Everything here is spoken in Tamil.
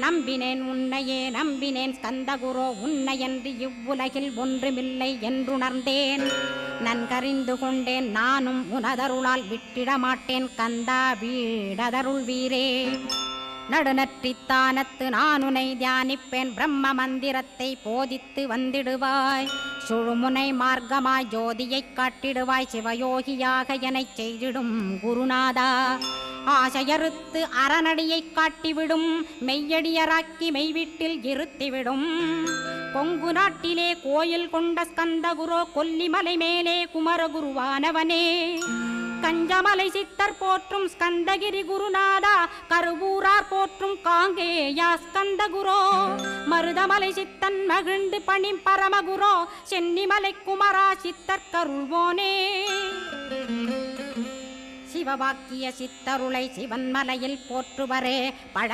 நம்பினேன் உன்னையே நம்பினேன் ஸ்கந்தகுரோ உன்னையன்றி இவ்வுலகில் ஒன்றுமில்லை என்றுணர்ந்தேன். நன்கறிந்து கொண்டேன் நானும் உனதருளால் விட்டிட மாட்டேன் கந்தா வீடதருள் வீரே. நடுநற்றித்தானத்து நானுனை தியானிப்பேன் பிரம்ம மந்திரத்தை போதித்து வந்திடுவாய். சுழுமுனை மார்க்கமாய் ஜோதியைக் காட்டிடுவாய் சிவயோகியாக எனச் செய்திடும் குருநாதா. ஆசையறுத்து அறநடியைக் காட்டிவிடும் மெய்யடியராக்கி மெய்வீட்டில் இருத்திவிடும். கொங்கு நாட்டிலே கோயில் கொண்ட ஸ்கந்தகுரோ கொல்லிமலை மேலே குமரகுருவானவனே. கஞ்சமலை சித்தர் போற்றும் ஸ்கந்தகிரி குருநாதா கருவூரார் போற்றும் காங்கேயா ஸ்கந்தகுரோ. மருதமலை சித்தன் மகிழ்ந்து பணி பரமகுரோ சென்னிமலை குமரா சித்தர் கருள்வோனே. சிவவாக்கிய சித்தருளை சிவன்மலையில் போற்றுவரே பழ